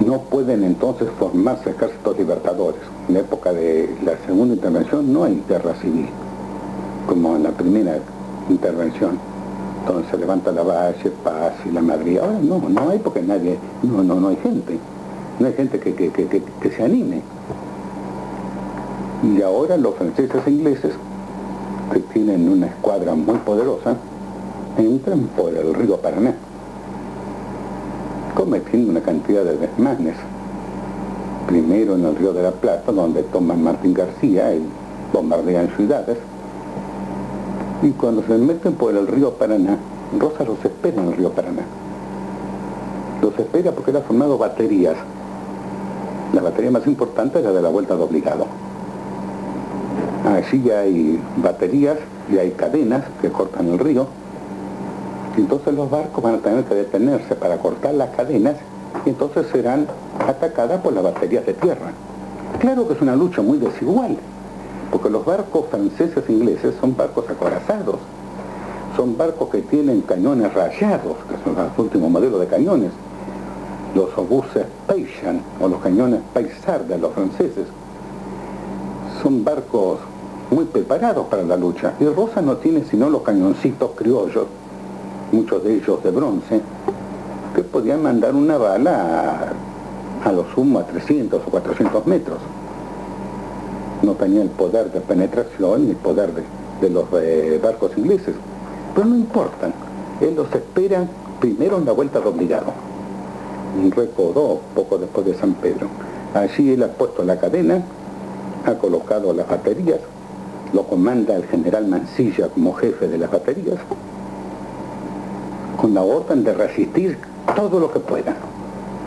no pueden entonces formarse ejércitos libertadores. En la época de la segunda intervención no hay guerra civil, como en la primera intervención. Entonces se levanta la Valle, Paz y la Madrid. Ahora no hay, porque nadie, no hay gente. No hay gente que se anime. Y ahora los franceses e ingleses, que tienen una escuadra muy poderosa, entran por el río Paraná, cometiendo una cantidad de desmanes. Primero en el Río de la Plata, donde toman Martín García y bombardean ciudades. Y cuando se meten por el río Paraná, Rosas los espera en el río Paraná. Los espera porque él ha formado baterías. La batería más importante era de la Vuelta de Obligado. Allí hay baterías y hay cadenas que cortan el río. Y entonces los barcos van a tener que detenerse para cortar las cadenas, y entonces serán atacadas por las baterías de tierra. Claro que es una lucha muy desigual, porque los barcos franceses e ingleses son barcos acorazados, son barcos que tienen cañones rayados, que son los últimos modelos de cañones, los obuses Payshan o los cañones Paysard de los franceses. Son barcos muy preparados para la lucha, y Rosa no tiene sino los cañoncitos criollos, muchos de ellos de bronce, que podían mandar una bala a lo sumo a 300 o 400 metros. No tenía el poder de penetración ni el poder de los barcos ingleses, pero no importan. Él los espera primero en la Vuelta de Obligado, en Recordó, poco después de San Pedro. Allí él ha puesto la cadena, ha colocado las baterías, lo comanda el general Mansilla como jefe de las baterías, con la orden de resistir todo lo que pueda,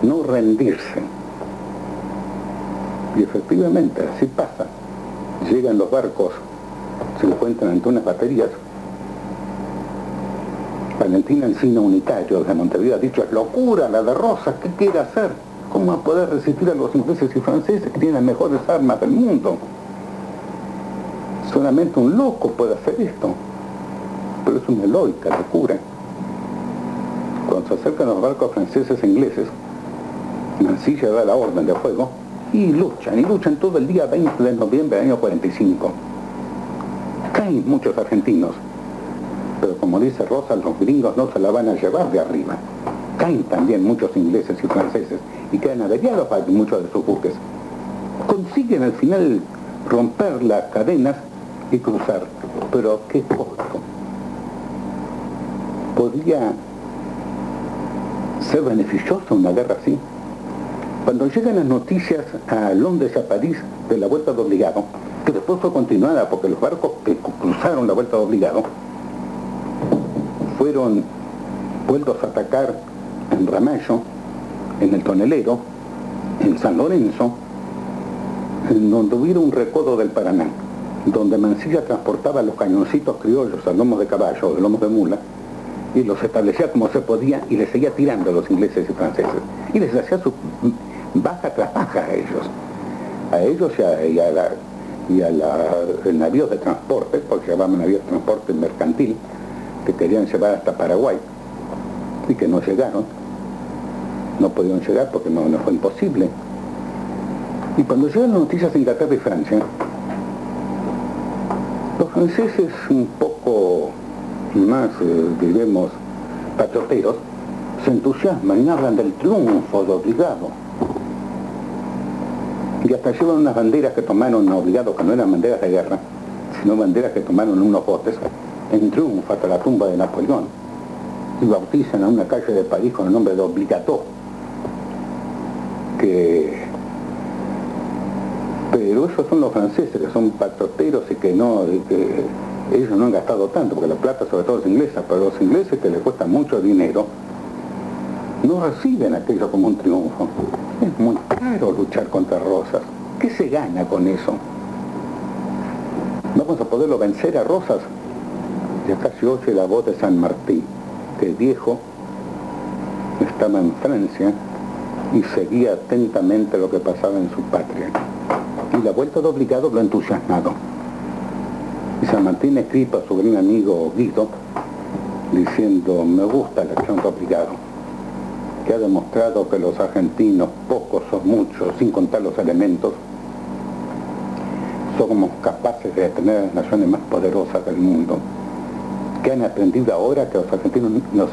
no rendirse. Y efectivamente, así pasa. Llegan los barcos, se encuentran ante unas baterías. Valentín Encina, unitario de Montevideo, ha dicho: es locura la de Rosas, ¿qué quiere hacer? ¿Cómo va a poder resistir a los ingleses y franceses que tienen las mejores armas del mundo? Solamente un loco puede hacer esto. Pero es una heroica locura. Cuando se acercan los barcos franceses e ingleses, Mansilla da la orden de fuego y luchan todo el día 20 de noviembre del año 45. Caen muchos argentinos, pero como dice Rosas, los gringos no se la van a llevar de arriba. Caen también muchos ingleses y franceses y quedan averiados muchos de sus buques. Consiguen al final romper las cadenas y cruzar, pero ¿a qué costo? ¿Podría ser beneficiosa una guerra así? Cuando llegan las noticias a Londres y a París de la Vuelta de Obligado, que después fue continuada porque los barcos que cruzaron la Vuelta de Obligado fueron vueltos a atacar en Ramallo, en el Tonelero, en San Lorenzo, en donde hubiera un recodo del Paraná, donde Mansilla transportaba los cañoncitos criollos a lomos de caballo o de lomos de mula, y los establecía como se podía y les seguía tirando a los ingleses y franceses. Y les hacía su baja tras baja a ellos y el navío de transporte, porque se llamaban navío de transporte mercantil, que querían llevar hasta Paraguay y que no llegaron. No pudieron llegar porque no fue imposible. Y cuando llegan las noticias de Inglaterra y Francia, los franceses un poco más, diremos, patrioteros, se entusiasman y hablan del triunfo de Obligado. Y hasta llevan unas banderas que tomaron a Obligado, que no eran banderas de guerra, sino banderas que tomaron en unos botes, en triunfo hasta la tumba de Napoleón. Y bautizan a una calle de París con el nombre de Obligato. Pero esos son los franceses, que son patrioteros y que ellos no han gastado tanto, porque la plata sobre todo es inglesa, pero los ingleses, que les cuesta mucho dinero, no reciben aquello como un triunfo. Es muy caro luchar contra Rosas. ¿Qué se gana con eso? ¿Vamos a poderlo vencer a Rosas? Ya casi oye la voz de San Martín, que el viejo estaba en Francia y seguía atentamente lo que pasaba en su patria. Y la Vuelta de Obligado lo ha entusiasmado. Y San Martín escribe a su gran amigo Guido, diciendo: me gusta la acción de Obligado. que ha demostrado que los argentinos, pocos o muchos, sin contar los elementos, somos capaces de detener a las naciones más poderosas del mundo, que han aprendido ahora que los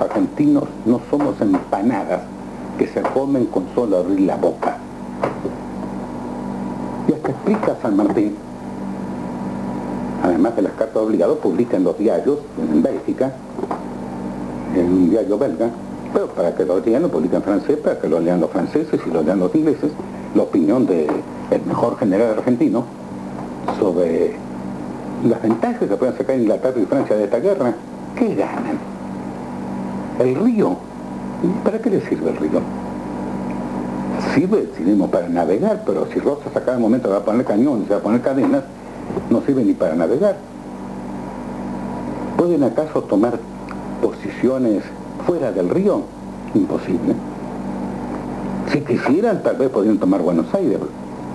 argentinos no somos empanadas que se comen con solo abrir la boca. Y hasta explica San Martín, además de las cartas obligadas, publica en los diarios, en Bélgica, en un diario belga, pero para que lo lean, lo publica en francés, para que lo lean los franceses y lo lean los ingleses, la opinión del mejor general argentino sobre las ventajas que pueden sacar Inglaterra y Francia de esta guerra. ¿Qué ganan? El río. ¿Para qué le sirve el río? Sirve, digamos, para navegar, pero si Rosas a cada momento va a poner cañones, va a poner cadenas, no sirve ni para navegar. ¿Pueden acaso tomar posiciones fuera del río? Imposible. Si quisieran, tal vez podrían tomar Buenos Aires.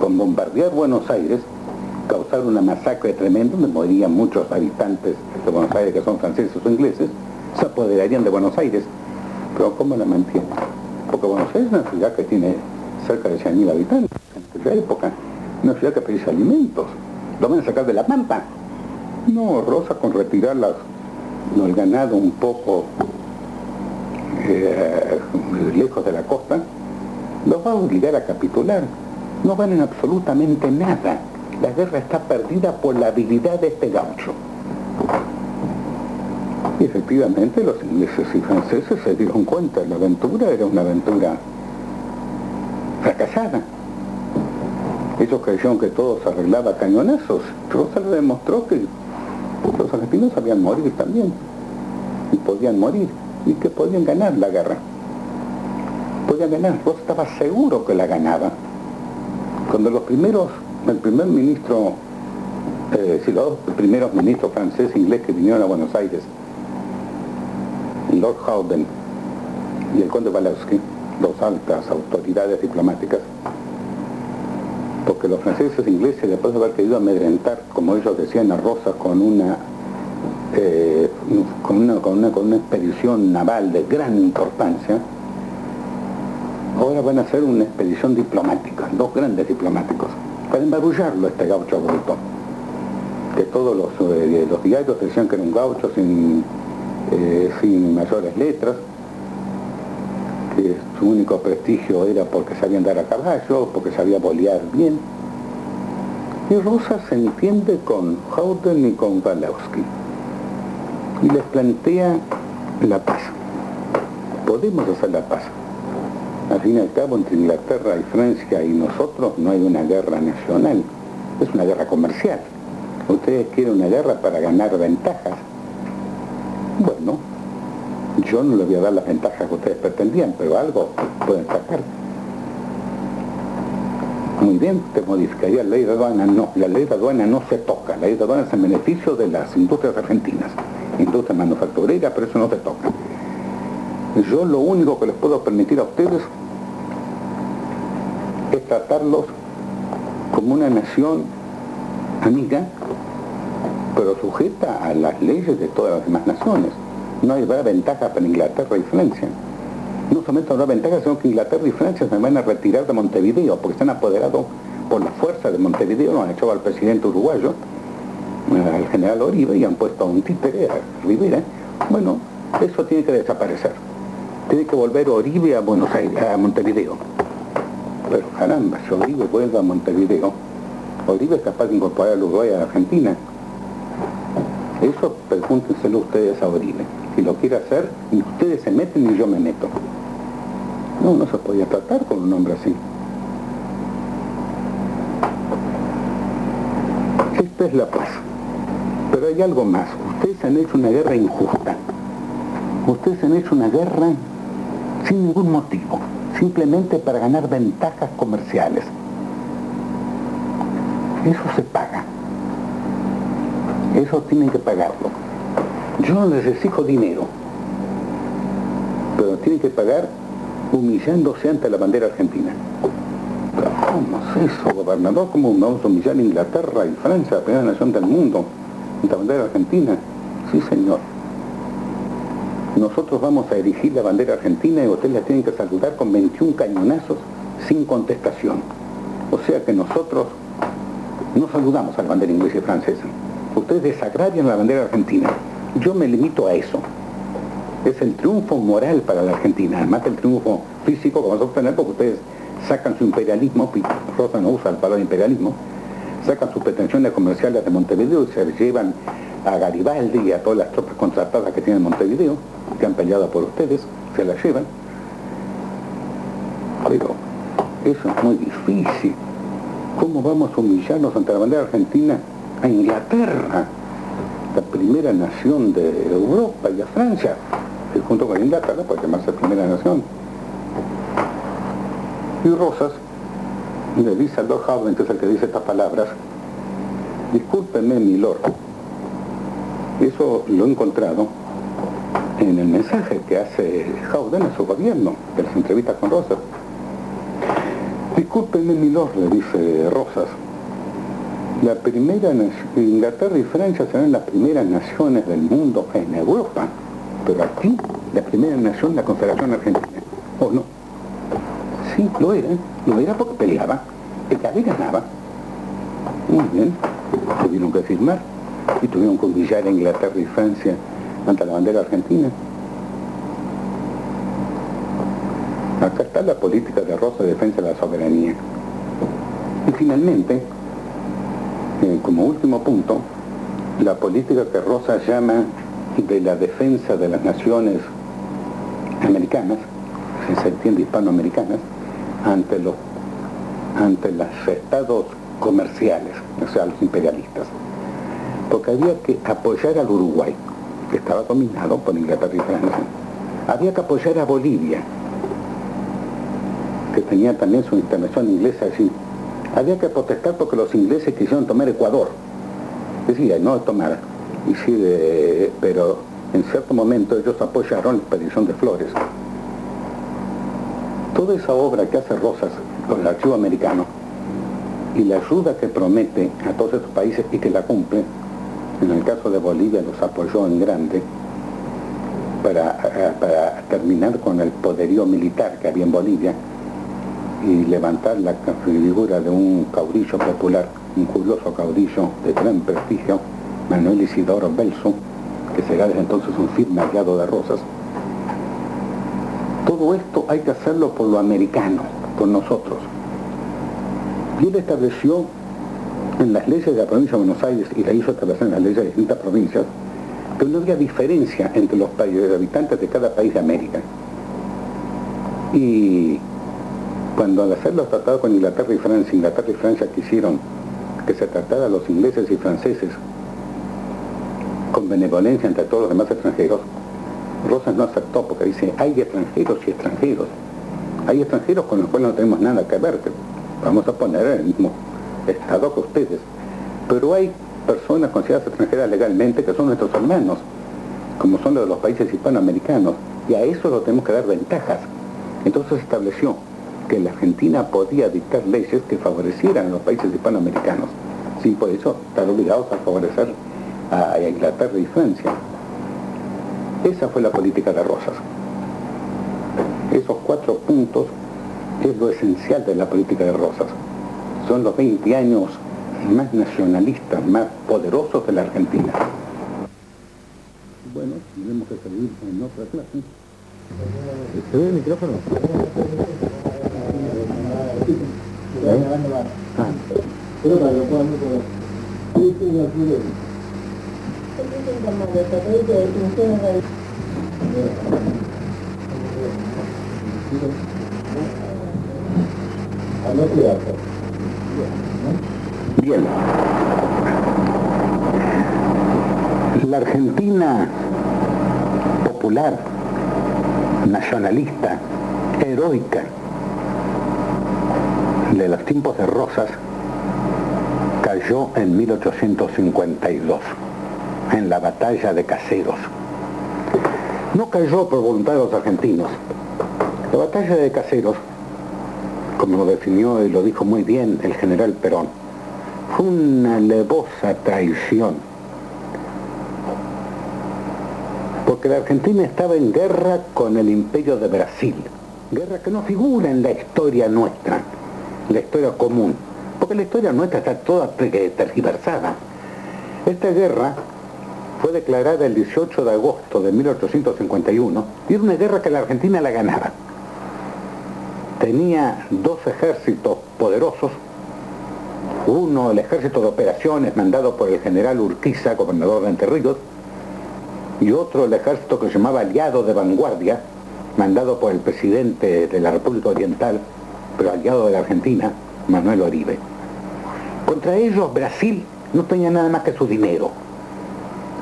Con bombardear Buenos Aires, causar una masacre tremenda, donde morirían muchos habitantes de Buenos Aires que son franceses o ingleses, se apoderarían de Buenos Aires. Pero ¿cómo la mantienen? Porque Buenos Aires es una ciudad que tiene cerca de 100.000 habitantes en aquella época, una ciudad que produce alimentos. ¿Lo van a sacar de la pampa? No, Rosa, con retirar el ganado un poco lejos de la costa, los va a obligar a capitular. No ganan absolutamente nada. La guerra está perdida por la habilidad de este gaucho. Y efectivamente los ingleses y franceses se dieron cuenta de la aventura, era una aventura fracasada. Ellos creyeron que todo se arreglaba a cañonazos. Rosa le demostró que los argentinos sabían morir también, y podían morir, y que podían ganar la guerra. Podían ganar. Rosa estaba seguro que la ganaba. Cuando el primer ministro, los dos primeros ministros francés e inglés que vinieron a Buenos Aires, Lord Howden y el conde Walewski, dos altas autoridades diplomáticas, porque los franceses e ingleses, después de haber querido amedrentar, como ellos decían, a Rosas con una expedición naval de gran importancia, ahora van a hacer una expedición diplomática, dos grandes diplomáticos, para embarullarlo a este gaucho bruto, que todos los diarios decían que era un gaucho sin mayores letras, que su único prestigio era porque sabía andar a caballo, porque sabía bolear bien. Y Rosa se entiende con Howden y con Walewski y les plantea la paz. Podemos hacer la paz. Al fin y al cabo, entre Inglaterra y Francia y nosotros no hay una guerra nacional, es una guerra comercial. Ustedes quieren una guerra para ganar ventajas. Bueno, yo no les voy a dar las ventajas que ustedes pretendían, pero algo pueden sacar. Muy bien, te modificaría la ley de aduana. No, la ley de aduana no se toca. La ley de aduana es en beneficio de las industrias argentinas, industria manufacturera, pero eso no se toca. Yo lo único que les puedo permitir a ustedes es tratarlos como una nación amiga, pero sujeta a las leyes de todas las demás naciones. No habrá ventaja para Inglaterra y Francia. No solamente habrá ventaja, sino que Inglaterra y Francia se van a retirar de Montevideo, porque están apoderados por la fuerza de Montevideo. Lo han echado al presidente uruguayo, al general Oribe, y han puesto a un títere, a Rivera. Bueno, eso tiene que desaparecer. Tiene que volver Oribe a Buenos Aires, a Montevideo. Pero caramba, si Oribe vuelve a Montevideo, Oribe es capaz de incorporar al Uruguay a la Argentina. Eso pregúntenselo ustedes a Oribe. Si lo quiere hacer, ni ustedes se meten ni yo me meto. No se podía tratar con un hombre así. Esta es la paz. Pero hay algo más. Ustedes han hecho una guerra injusta. Ustedes han hecho una guerra sin ningún motivo, simplemente para ganar ventajas comerciales. Eso se paga. Eso tienen que pagarlo. Yo no les exijo dinero, pero tienen que pagar humillándose ante la bandera argentina. Pero ¿cómo es eso, gobernador? ¿Cómo vamos a humillar a Inglaterra y Francia, la primera nación del mundo, ante la bandera argentina? Sí, señor. nosotros vamos a erigir la bandera argentina y ustedes la tienen que saludar con 21 cañonazos sin contestación. O sea que nosotros no saludamos a la bandera inglesa y francesa. Ustedes desagradian la bandera argentina. Yo me limito a eso. Es el triunfo moral para la Argentina, además del triunfo físico que vamos a obtener porque ustedes sacan su imperialismo, Rosa no usa el palabra imperialismo, sacan sus pretensiones comerciales de Montevideo y se llevan a Garibaldi y a todas las tropas contratadas que tienen Montevideo, que han peleado por ustedes, se las llevan. Pero eso es muy difícil. ¿Cómo vamos a humillarnos ante la bandera argentina a Inglaterra, la primera nación de Europa, y a Francia, que junto con Inglaterra puede llamarse primera nación? Y Rosas le dice a Lord Howden, que es el que dice estas palabras: discúlpeme, mi lord. Eso lo he encontrado en el mensaje que hace Howden a su gobierno, de las entrevistas con Rosas. Discúlpeme, mi lord, le dice Rosas. La primera Inglaterra y Francia serán las primeras naciones del mundo en Europa, pero aquí la primera nación, la Confederación Argentina. ¿O no? Sí, lo era porque peleaba, el que ganaba. Muy bien, tuvieron que firmar y tuvieron que humillar a Inglaterra y Francia ante la bandera argentina. Acá está la política de Rosas de defensa de la soberanía. Y finalmente, como último punto, la política que Rosas llama de la defensa de las naciones americanas, si se entiende hispanoamericanas, ante los estados comerciales, o sea, los imperialistas. Porque había que apoyar al Uruguay, que estaba dominado por Inglaterra y Francia. Había que apoyar a Bolivia, que tenía también su intervención inglesa allí. Había que protestar porque los ingleses quisieron tomar Ecuador. Decía, no tomar. Y sí, pero en cierto momento ellos apoyaron la expedición de Flores. Toda esa obra que hace Rosas con el archivo americano y la ayuda que promete a todos estos países y que la cumple, en el caso de Bolivia los apoyó en grande para terminar con el poderío militar que había en Bolivia y levantar la figura de un caudillo popular, un curioso caudillo de gran prestigio, Manuel Isidoro Belso, que será desde entonces un firme aliado de Rosas. Todo esto hay que hacerlo por lo americano, por nosotros. Y él estableció en las leyes de la provincia de Buenos Aires, y la hizo establecer en las leyes de distintas provincias, que no había diferencia entre los habitantes de cada país de América. Y cuando al hacer los tratados con Inglaterra y Francia quisieron que se tratara a los ingleses y franceses con benevolencia entre todos los demás extranjeros, Rosas no aceptó porque dice, hay extranjeros y extranjeros. Hay extranjeros con los cuales no tenemos nada que ver, que vamos a poner en el mismo estado que ustedes. Pero hay personas consideradas extranjeras legalmente que son nuestros hermanos, como son los de los países hispanoamericanos, y a eso lo tenemos que dar ventajas. Entonces se estableció que la Argentina podía dictar leyes que favorecieran a los países hispanoamericanos, sin por eso estar obligados a favorecer a Inglaterra y Francia. Esa fue la política de Rosas. Esos 4 puntos es lo esencial de la política de Rosas. Son los 20 años más nacionalistas, más poderosos de la Argentina. Bueno, tenemos que seguir en otra clase. ¿Se ve el micrófono? Pero para lo cual Bien. La Argentina popular, nacionalista, heroica, de los tiempos de Rosas, cayó en 1852, en la batalla de Caseros. No cayó por voluntad de los argentinos. La batalla de Caseros, como lo definió y lo dijo muy bien el general Perón, fue una alevosa traición. Porque la Argentina estaba en guerra con el Imperio de Brasil, guerra que no figura en la historia nuestra, la historia común, porque la historia nuestra está toda tergiversada. Esta guerra fue declarada el 18 de agosto de 1851 y era una guerra que la Argentina la ganaba. Tenía dos ejércitos poderosos, uno el ejército de operaciones mandado por el general Urquiza, gobernador de Entre Ríos, y otro el ejército que se llamaba aliado de vanguardia, mandado por el presidente de la República Oriental, pero aliado de la Argentina, Manuel Oribe. Contra ellos Brasil no tenía nada más que su dinero.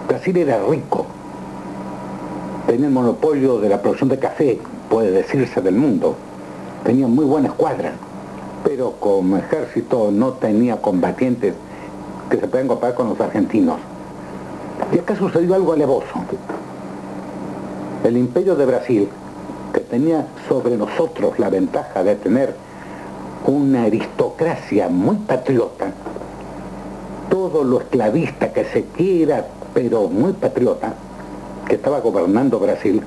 Brasil era rico, tenía el monopolio de la producción de café, puede decirse, del mundo, tenía muy buena escuadra, pero como ejército no tenía combatientes que se puedan comparar con los argentinos. Y acá sucedió algo alevoso. El Imperio de Brasil, que tenía sobre nosotros la ventaja de tener una aristocracia muy patriota, todo lo esclavista que se quiera, pero muy patriota, que estaba gobernando Brasil,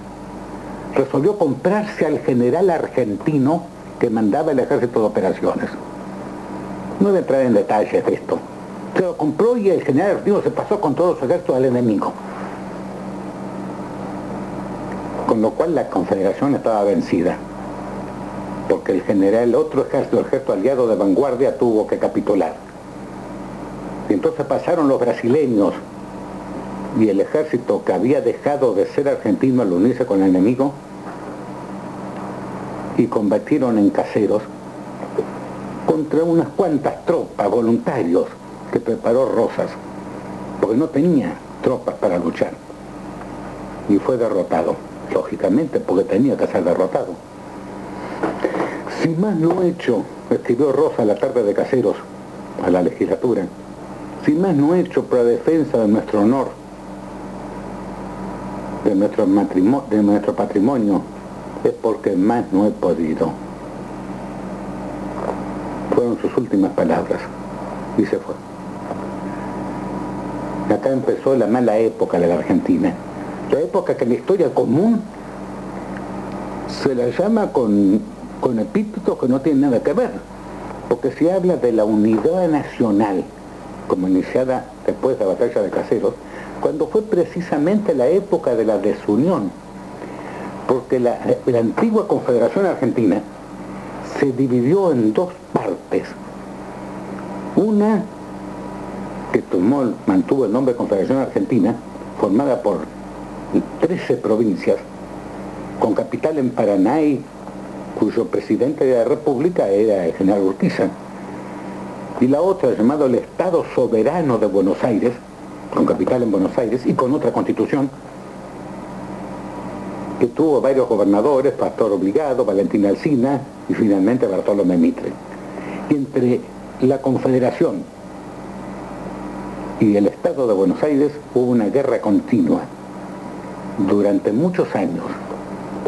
resolvió comprarse al general argentino que mandaba el ejército de operaciones. No voy a entrar en detalles de esto. Se lo compró y el general argentino se pasó con todo su ejército al enemigo. Con lo cual la Confederación estaba vencida, porque el general, otro ejército, el ejército aliado de vanguardia, tuvo que capitular. Y entonces pasaron los brasileños y el ejército que había dejado de ser argentino al unirse con el enemigo, y combatieron en Caseros contra unas cuantas tropas, voluntarios, que preparó Rosas, porque no tenía tropas para luchar, y fue derrotado, lógicamente, porque tenía que ser derrotado. Sin más no hecho, escribió Rosas a la tarde de Caseros, a la legislatura, sin más no hecho por la defensa de nuestro honor, de nuestro patrimonio, es porque más no he podido. Fueron sus últimas palabras, y se fue. Acá empezó la mala época de la Argentina, la época que en la historia común se la llama con epítetos que no tienen nada que ver, porque se habla de la unidad nacional, como iniciada después de la batalla de Caseros, cuando fue precisamente la época de la desunión, porque la antigua Confederación Argentina se dividió en dos partes. Una que mantuvo el nombre de Confederación Argentina, formada por 13 provincias, con capital en Paraná, y cuyo presidente de la República era el general Urquiza. Y la otra, llamado el Estado Soberano de Buenos Aires, con capital en Buenos Aires y con otra constitución, que tuvo varios gobernadores, Pastor Obligado, Valentín Alsina y finalmente Bartolomé Mitre. Y entre la Confederación y el Estado de Buenos Aires hubo una guerra continua durante muchos años.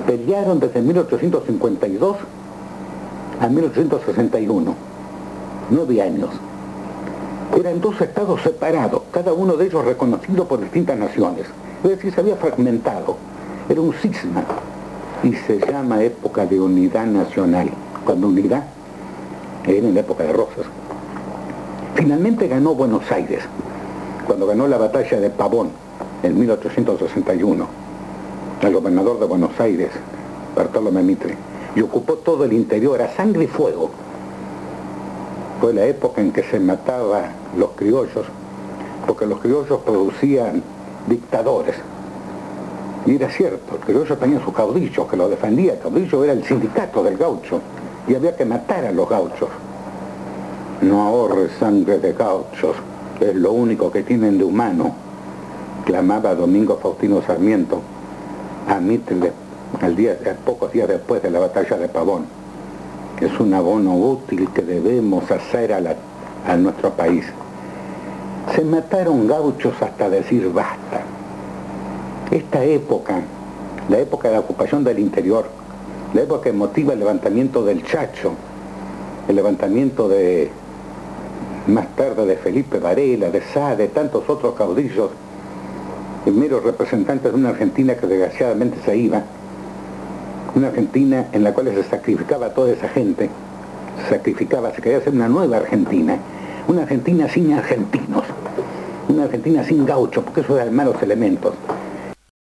Pelearon desde 1852 a 1861, 9 años. Eran dos estados separados, cada uno de ellos reconocido por distintas naciones. Es decir, se había fragmentado. Era un cisma, y se llama época de unidad nacional, cuando unidad era en la época de Rosas. Finalmente ganó Buenos Aires, cuando ganó la batalla de Pavón en 1861, el gobernador de Buenos Aires, Bartolomé Mitre, y ocupó todo el interior a sangre y fuego. Fue la época en que se mataba los criollos, porque los criollos producían dictadores. Y era cierto, el criollo tenía sus caudillos que lo defendían. El caudillo era el sindicato del gaucho y había que matar a los gauchos. No ahorres sangre de gauchos, es lo único que tienen de humano, clamaba Domingo Faustino Sarmiento a Mitre pocos días después de la batalla de Pavón. Es un abono útil que debemos hacer a nuestro país. Se mataron gauchos hasta decir basta. Esta época, la época de la ocupación del interior, la época que motiva el levantamiento del Chacho, el levantamiento de, más tarde, de Felipe Varela, de Sá, de tantos otros caudillos, meros representantes de una Argentina que desgraciadamente se iba, una Argentina en la cual se sacrificaba a toda esa gente, se quería hacer una nueva Argentina, una Argentina sin argentinos, una Argentina sin gauchos, porque eso eran malos elementos.